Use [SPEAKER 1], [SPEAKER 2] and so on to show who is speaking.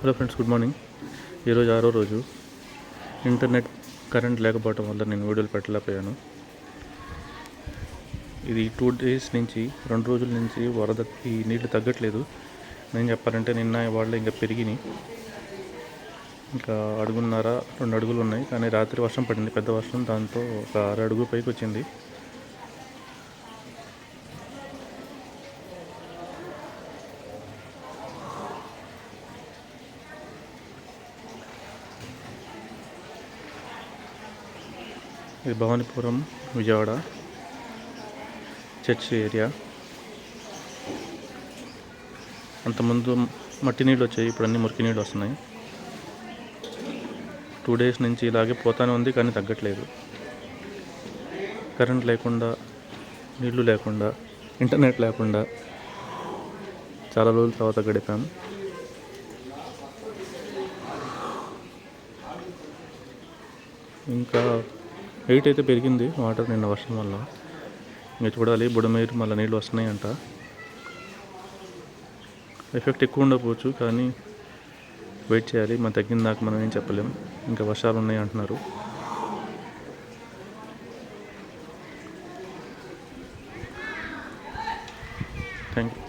[SPEAKER 1] Hello friends, good morning. ఈరోజు 6వ రోజు. ఇంటర్నెట్ కరెంట్ లేకపోవడం వల్ల నేను వీడియోలు పెట్టలేకపోయాను. ఇది 2 డేస్ నుంచి 2 రోజుల నుంచి వరద ఈ నీళ్లు తగ్గట్లేదు. నేను చెప్పాలంటే నిన్న ఇవాళ ఇంకా పెరిగినాయి. ఇంకా 1.5 2 అడుగులు ఉన్నాయి. కానీ రాత్రి వర్షం పడింది, పెద్ద వర్షం. దాంతో ఒక 6 అడుగు పైకి వచ్చింది. ఇది భవానీపురం, విజయవాడ చర్చ్ ఏరియా. అంతకుముందు మట్టి నీళ్ళు వచ్చాయి, ఇప్పుడు అన్నీ మురికి నీళ్ళు వస్తున్నాయి. 2 డేస్ నుంచి ఇలాగే పోతానే ఉంది, కానీ తగ్గట్లేదు. కరెంట్ లేకుండా, నీళ్లు లేకుండా, ఇంటర్నెట్ లేకుండా చాలా రోజుల తర్వాత గడిపాము. ఇంకా 8 అయితే పెరిగింది వాటర్ నిన్న వర్షం వల్ల. ఇంకా చూడాలి, బుడమేరు మళ్ళీ నీళ్ళు వస్తున్నాయంట. ఎఫెక్ట్ ఎక్కువ ఉండకపోవచ్చు, కానీ వెయిట్ చేయాలి. మనం తగ్గిన దాకా మనం ఏం చెప్పలేం. ఇంకా వర్షాలు ఉన్నాయి అంటున్నారు. Thank you.